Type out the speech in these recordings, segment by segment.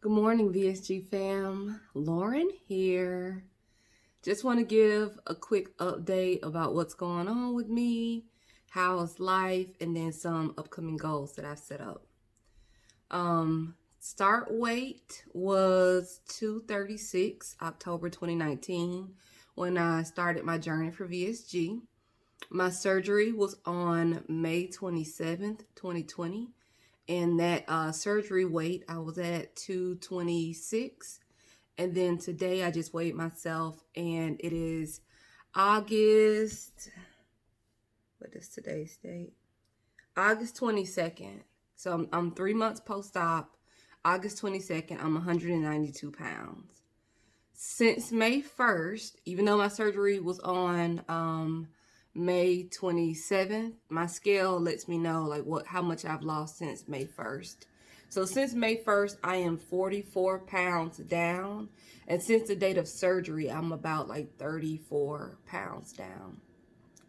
Good morning, VSG fam. Lauren here. Just want to give a quick update about what's going on with me, how's life, and then some upcoming goals that I've set up. Start weight was 236 October 2019 when I started my journey for VSG. My surgery was on May 27th, 2020. And that surgery weight, I was at 226. And then today I just weighed myself, and it is August. What is today's date? August 22nd. So I'm 3 months post-op. August 22nd, I'm 192 pounds. Since May 1st, even though my surgery was on May 27th, my scale lets me know how much I've lost since May 1st. So since May 1st, I am 44 pounds down. And since the date of surgery, I'm about 34 pounds down.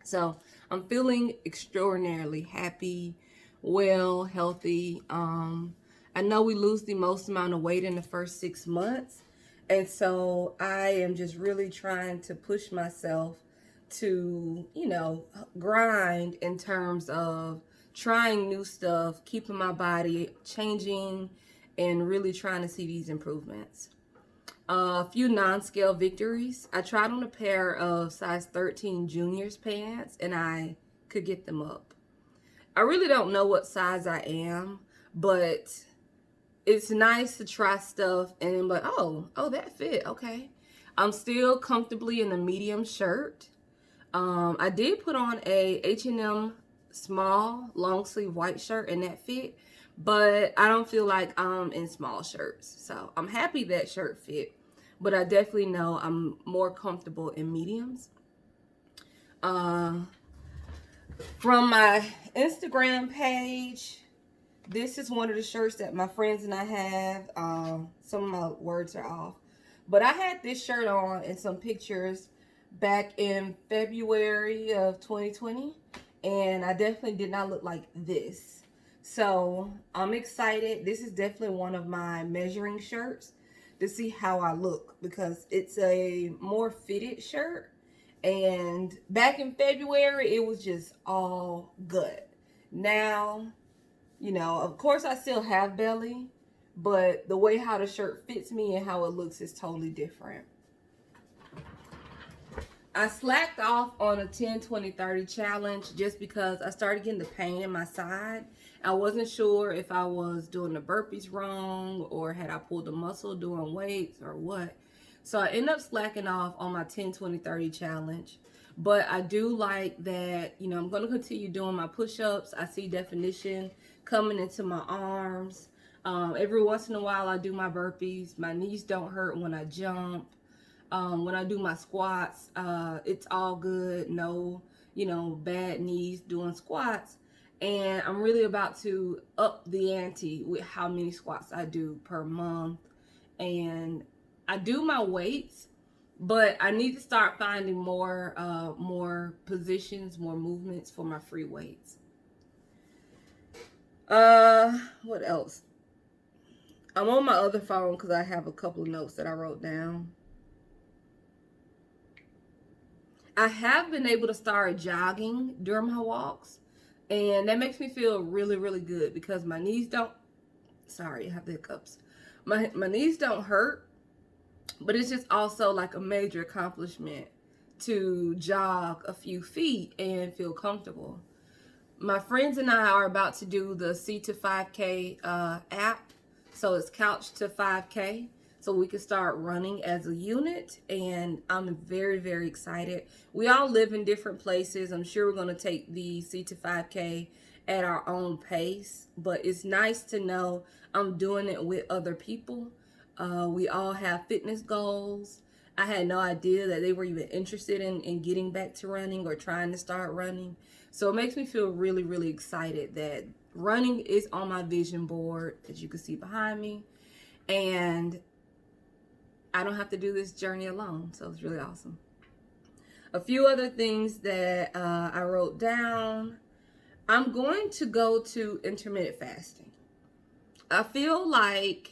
So I'm feeling extraordinarily happy, well, healthy. I know we lose the most amount of weight in the first 6 months. And so I am just really trying to push myself to, grind in terms of trying new stuff, keeping my body changing, and really trying to see these improvements. A few non-scale victories. I tried on a pair of size 13 juniors pants and I could get them up. I really don't know what size I am, but it's nice to try stuff and then that fit, okay. I'm still comfortably in a medium shirt. I did put on a H&M small long sleeve white shirt and that fit, but I don't feel like I'm in small shirts. So I'm happy that shirt fit, but I definitely know I'm more comfortable in mediums. From my Instagram page, this is one of the shirts that my friends and I have. Some of my words are off, but I had this shirt on in some pictures back in February of 2020, and I definitely did not look like this. So I'm excited. This is definitely one of my measuring shirts to see how I look, because it's a more fitted shirt. And back in February, it was just all good. Now, of course I still have belly, but the way how the shirt fits me and how it looks is totally different. I slacked off on a 10, 20, 30 challenge just because I started getting the pain in my side. I wasn't sure if I was doing the burpees wrong or had I pulled the muscle doing weights or what. So I ended up slacking off on my 10, 20, 30 challenge. But I do like that, I'm going to continue doing my push-ups. I see definition coming into my arms. Every once in a while I do my burpees. My knees don't hurt when I jump. When I do my squats, it's all good. No, bad knees doing squats. And I'm really about to up the ante with how many squats I do per month. And I do my weights, but I need to start finding more positions, more movements for my free weights. What else? I'm on my other phone because I have a couple of notes that I wrote down. I have been able to start jogging during my walks, and that makes me feel really, really good because my knees don't, sorry, I have the hiccups. My knees don't hurt, but it's just also like a major accomplishment to jog a few feet and feel comfortable. My friends and I are about to do the C to 5K app. So it's Couch to 5K. So we can start running as a unit. And I'm very, very excited. We all live in different places. I'm sure we're going to take the C to 5K at our own pace. But it's nice to know I'm doing it with other people. We all have fitness goals. I had no idea that they were even interested in getting back to running or trying to start running. So it makes me feel really, really excited that running is on my vision board, as you can see behind me. And I don't have to do this journey alone. So it's really awesome. A few other things that I wrote down. I'm going to go to intermittent fasting. I feel like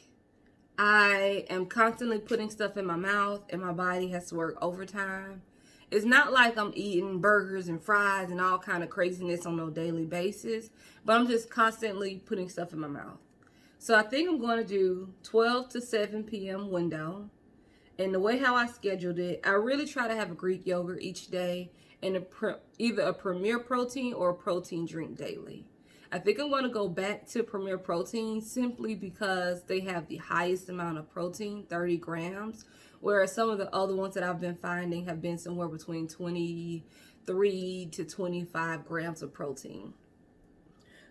I am constantly putting stuff in my mouth and my body has to work overtime. It's not like I'm eating burgers and fries and all kind of craziness on a daily basis, but I'm just constantly putting stuff in my mouth. So I think I'm going to do 12 to 7 p.m. window. And the way how I scheduled it, I really try to have a Greek yogurt each day and either a Premier Protein or a protein drink daily. I think I'm going to go back to Premier Protein simply because they have the highest amount of protein, 30 grams, whereas some of the other ones that I've been finding have been somewhere between 23 to 25 grams of protein.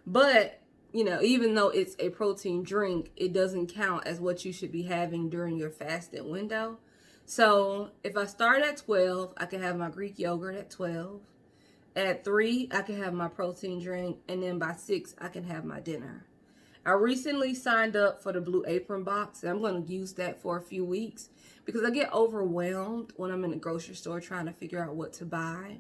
But even though it's a protein drink, it doesn't count as what you should be having during your fasted window. So if I start at 12, I can have my Greek yogurt at 12. At 3, I can have my protein drink. And then by 6, I can have my dinner. I recently signed up for the Blue Apron box, and I'm going to use that for a few weeks because I get overwhelmed when I'm in the grocery store trying to figure out what to buy.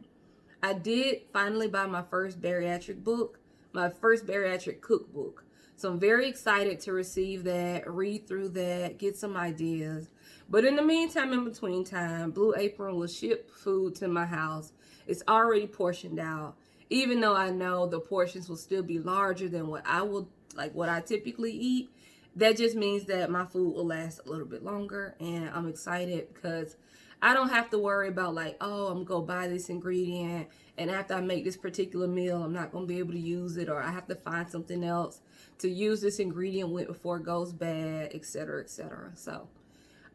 I did finally buy my first bariatric book, my first bariatric cookbook. So I'm very excited to receive that, read through that, get some ideas. But in the meantime, in between time, Blue Apron will ship food to my house. It's already portioned out. Even though I know the portions will still be larger than what I typically eat, that just means that my food will last a little bit longer. And I'm excited because I don't have to worry about I'm going to go buy this ingredient and after I make this particular meal, I'm not going to be able to use it, or I have to find something else to use this ingredient with before it goes bad, etc., etc. So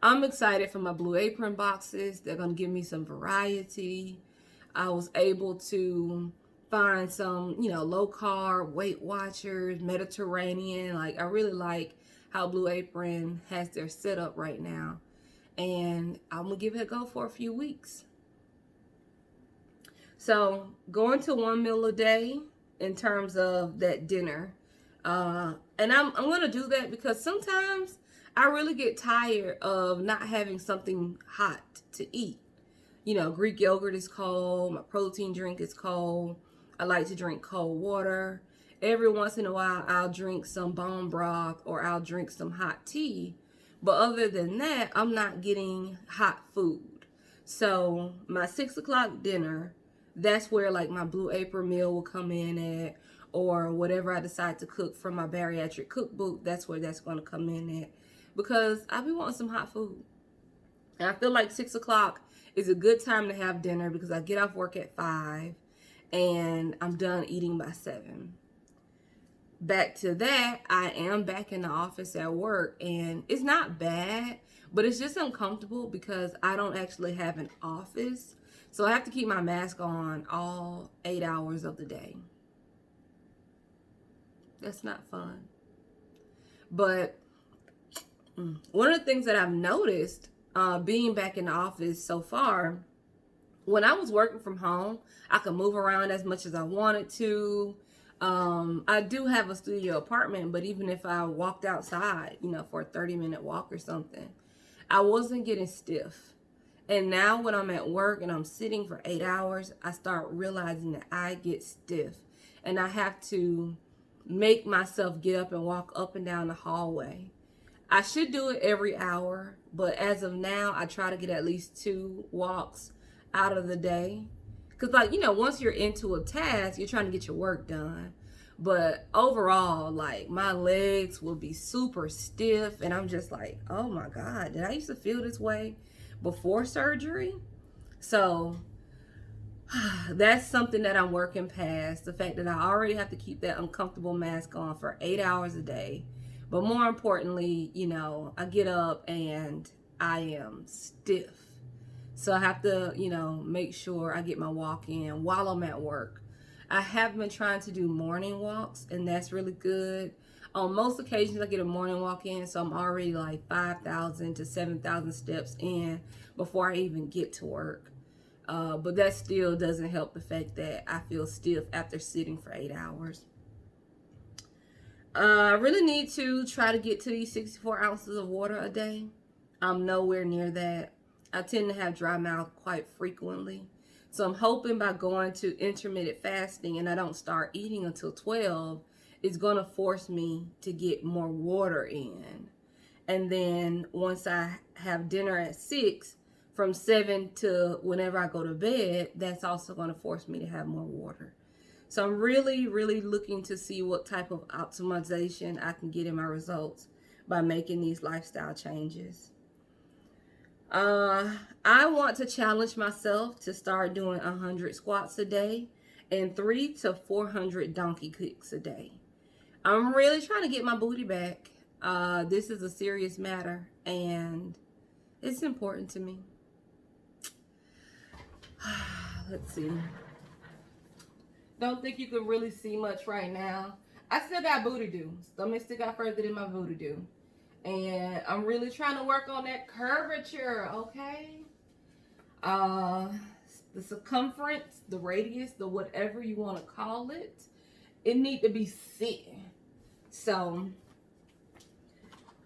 I'm excited for my Blue Apron boxes. They're going to give me some variety. I was able to find some, low carb, Weight Watchers, Mediterranean. I really like how Blue Apron has their setup right now. And I'm going to give it a go for a few weeks. So going to one meal a day in terms of that dinner. And I'm going to do that because sometimes I really get tired of not having something hot to eat. Greek yogurt is cold. My protein drink is cold. I like to drink cold water. Every once in a while, I'll drink some bone broth or I'll drink some hot tea. But other than that, I'm not getting hot food. So my 6 o'clock dinner, that's where my Blue Apron meal will come in at, or whatever I decide to cook from my bariatric cookbook, that's where that's going to come in at. Because I'll be wanting some hot food. And I feel like 6 o'clock is a good time to have dinner because I get off work at 5 and I'm done eating by 7. Back to that, I am back in the office at work, and it's not bad, but it's just uncomfortable because I don't actually have an office. So I have to keep my mask on all 8 hours of the day. That's not fun. But one of the things that I've noticed being back in the office so far, when I was working from home, I could move around as much as I wanted to. I do have a studio apartment, but even if I walked outside, for a 30-minute walk or something, I wasn't getting stiff. And now when I'm at work and I'm sitting for 8 hours, I start realizing that I get stiff. And I have to make myself get up and walk up and down the hallway. I should do it every hour, but as of now, I try to get at least 2 walks out of the day. Because, once you're into a task, you're trying to get your work done. But overall, my legs will be super stiff. And I'm just oh my God, did I used to feel this way before surgery? So that's something that I'm working past. The fact that I already have to keep that uncomfortable mask on for 8 hours a day. But more importantly, I get up and I am stiff. So I have to, make sure I get my walk in while I'm at work. I have been trying to do morning walks, and that's really good. On most occasions, I get a morning walk in, so I'm already 5,000 to 7,000 steps in before I even get to work. But that still doesn't help the fact that I feel stiff after sitting for 8 hours. I really need to try to get to these 64 ounces of water a day. I'm nowhere near that. I tend to have dry mouth quite frequently. So I'm hoping by going to intermittent fasting and I don't start eating until 12, it's going to force me to get more water in. And then once I have dinner at 6, from 7 to whenever I go to bed, that's also going to force me to have more water. So I'm really, really looking to see what type of optimization I can get in my results by making these lifestyle changes. I want to challenge myself to start doing 100 squats a day and 3 to 400 donkey kicks a day. I'm really trying to get my booty back. This is a serious matter and it's important to me. Let's see. Don't think you can really see much right now. I still got booty do. Stomach still got further than my booty do. And I'm really trying to work on that curvature, okay? The circumference, the radius, the whatever you want to call it, it need to be sitting. So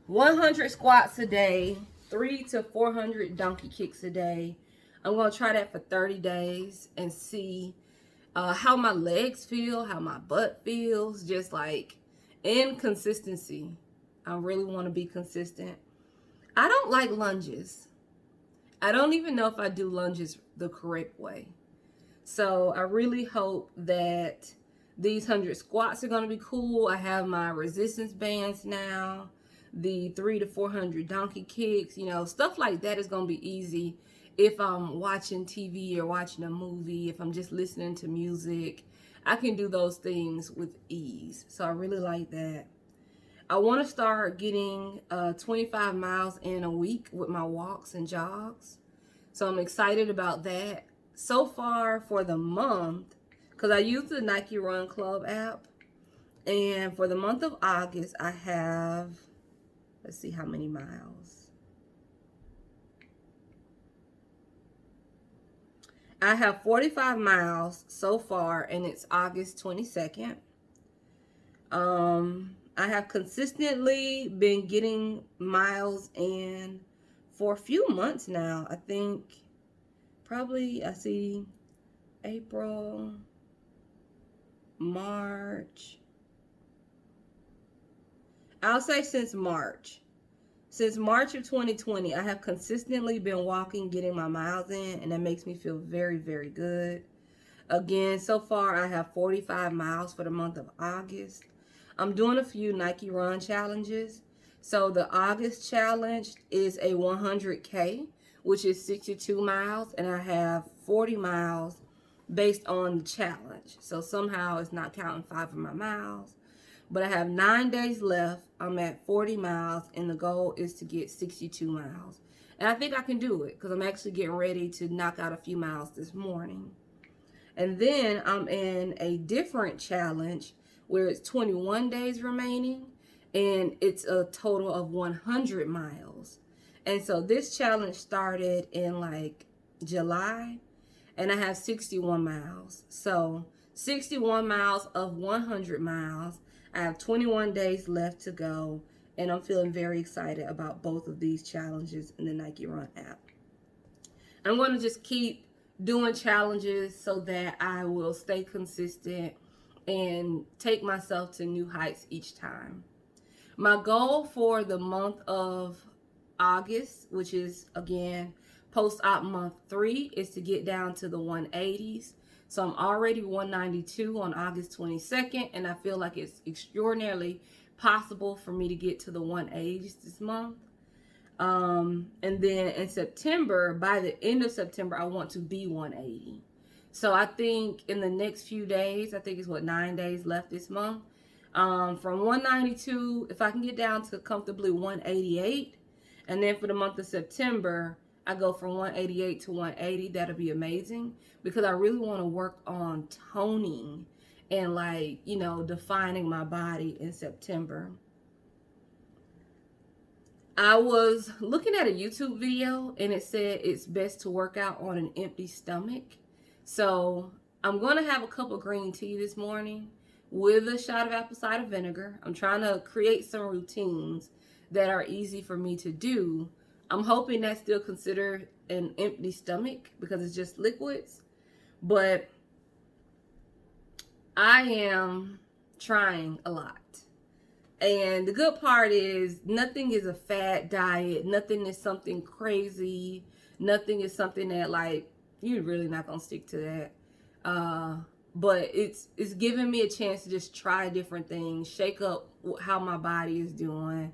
100 squats a day, 3 to 400 donkey kicks a day. I'm going to try that for 30 days and see how my legs feel, how my butt feels, just like inconsistency. I really want to be consistent. I don't like lunges. I don't even know if I do lunges the correct way. So I really hope that these 100 squats are going to be cool. I have my resistance bands now, the 3 to 400 donkey kicks, stuff like that is going to be easy if I'm watching TV or watching a movie, if I'm just listening to music. I can do those things with ease. So I really like that. I want to start getting 25 miles in a week with my walks and jogs. So I'm excited about that. So far for the month, because I use the Nike Run Club app, and for the month of August, I have, let's see how many miles. I have 45 miles so far, and it's August 22nd. I have consistently been getting miles in for a few months now. I think probably I see April, March. I'll say since March. Since March of 2020, I have consistently been walking, getting my miles in, and that makes me feel very, very good. Again, so far I have 45 miles for the month of August. I'm doing a few Nike Run challenges. So the August challenge is a 100K, which is 62 miles, and I have 40 miles based on the challenge. So somehow it's not counting 5 of my miles. But I have 9 days left. I'm at 40 miles, and the goal is to get 62 miles. And I think I can do it because I'm actually getting ready to knock out a few miles this morning. And then I'm in a different challenge where it's 21 days remaining, and it's a total of 100 miles. And so this challenge started in like July, and I have 61 miles. So 61 miles of 100 miles. I have 21 days left to go, and I'm feeling very excited about both of these challenges in the Nike Run app. I'm going to just keep doing challenges so that I will stay consistent and take myself to new heights each time. My goal for the month of August, which is again post-op month 3, is to get down to the 180s. So I'm already 192 on August 22nd, and I feel like it's extraordinarily possible for me to get to the 180s this month. And then in September, by the end of September, I want to be 180. So I think in the next few days, I think it's 9 days left this month. From 192, if I can get down to comfortably 188, and then for the month of September, I go from 188 to 180, that'll be amazing because I really want to work on toning and defining my body in September. I was looking at a YouTube video and it said it's best to work out on an empty stomach. So I'm going to have a cup of green tea this morning with a shot of apple cider vinegar. I'm trying to create some routines that are easy for me to do. I'm hoping that's still considered an empty stomach because it's just liquids. But I am trying a lot. And the good part is nothing is a fad diet. Nothing is something crazy. Nothing is something that like you're really not gonna stick to that. But it's giving me a chance to just try different things, shake up how my body is doing,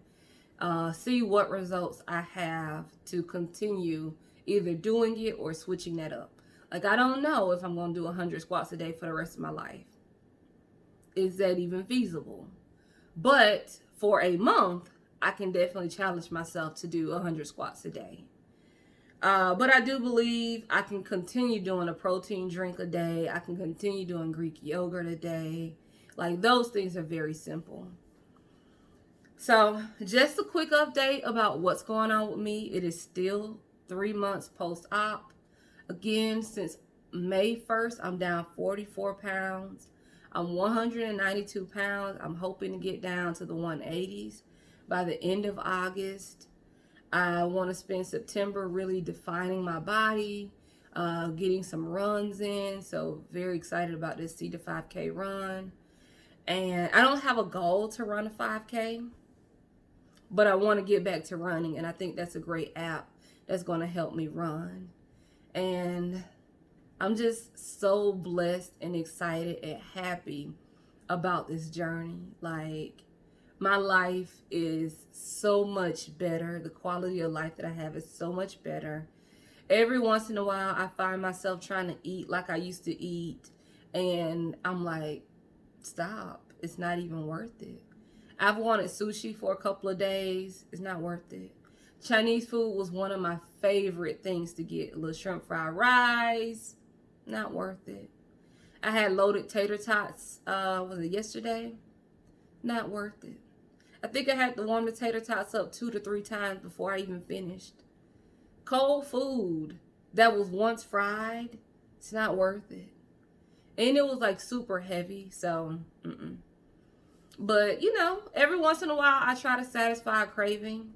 see what results I have to continue either doing it or switching that up. Like I don't know if I'm gonna do 100 squats a day for the rest of my life. Is that even feasible? But for a month, I can definitely challenge myself to do 100 squats a day. But I do believe I can continue doing a protein drink a day. I can continue doing Greek yogurt a day. Like those things are very simple. So just a quick update about what's going on with me. It is still 3 months post-op. Again, since May 1st, I'm down 44 pounds. I'm 192 pounds. I'm hoping to get down to the 180s by the end of August. I want to spend September really defining my body, getting some runs in. So very excited about this C to 5K run. And I don't have a goal to run a 5K, but I want to get back to running. And I think that's a great app that's going to help me run. And I'm just so blessed and excited and happy about this journey. Like, my life is so much better. The quality of life that I have is so much better. Every once in a while, I find myself trying to eat like I used to eat. And I'm like, stop. It's not even worth it. I've wanted sushi for a couple of days. It's not worth it. Chinese food was one of my favorite things to get. A little shrimp fried rice. Not worth it. I had loaded tater tots, was it yesterday? Not worth it. I think I had to warm the tater tots up 2 to 3 times before I even finished. Cold food that was once fried, it's not worth it. And it was like super heavy, so, But, you know, every once in a while I try to satisfy a craving.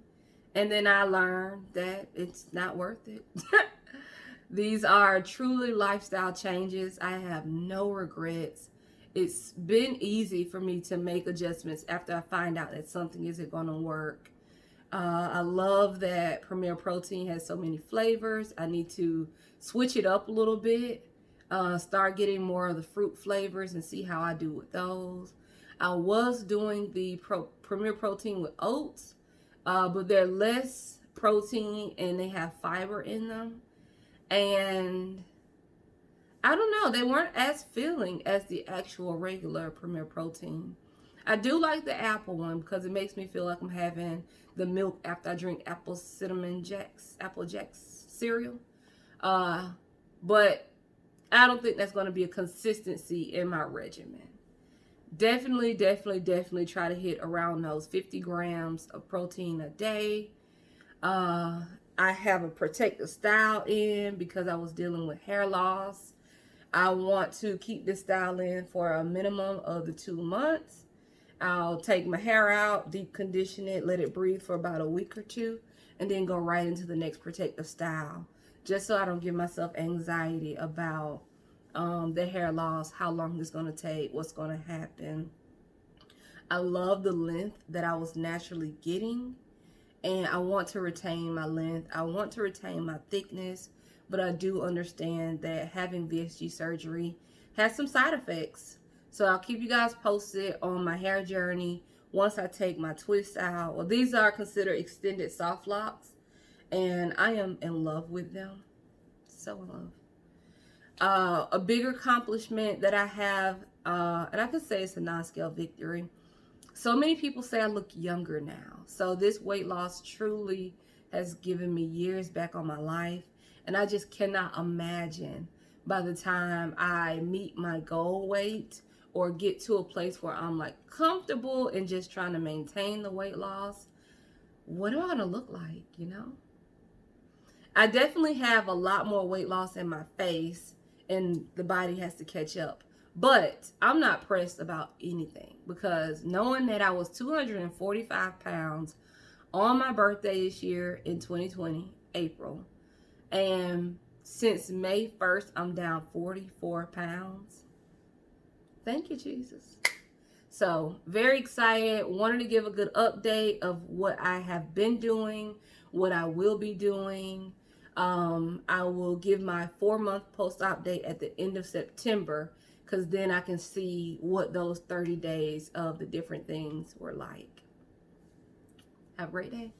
And then I learned that it's not worth it. These are truly lifestyle changes. I have no regrets. It's been easy for me to make adjustments after I find out that something isn't going to work. I love that Premier Protein has so many flavors. I need to switch it up a little bit. Start getting more of the fruit flavors and see how I do with those. I was doing the Premier Protein with oats, but they're less protein and they have fiber in them. And I don't know, they weren't as filling as the actual regular Premier Protein. I do like the apple one because it makes me feel like I'm having the milk after I drink Apple Jacks cereal. But I don't think that's going to be a consistency in my regimen. Definitely try to hit around those 50 grams of protein a day. I have a protective style in because I was dealing with hair loss. I want to keep this style in for a minimum of the 2 months. I'll take my hair out, deep condition it, let it breathe for about a week or 2, and then go right into the next protective style. Just so I don't give myself anxiety about the hair loss, how long it's going to take, what's going to happen. I love the length that I was naturally getting. And I want to retain my length. I want to retain my thickness. But I do understand that having VSG surgery has some side effects. So I'll keep you guys posted on my hair journey once I take my twists out. Well, these are considered extended soft locks. And I am in love with them. So in love. A bigger accomplishment that I have, and I can say it's a non-scale victory. So many people say I look younger now. So this weight loss truly has given me years back on my life. And I just cannot imagine by the time I meet my goal weight or get to a place where I'm like comfortable and just trying to maintain the weight loss, what am I going to look like, you know? I definitely have a lot more weight loss in my face and the body has to catch up. But I'm not pressed about anything because knowing that I was 245 pounds on my birthday this year in 2020, April, and since May 1st, I'm down 44 pounds. Thank you, Jesus. So very excited. Wanted to give a good update of what I have been doing, what I will be doing. I will give my 4-month post-op date at the end of September, because then I can see what those 30 days of the different things were like. Have a great day.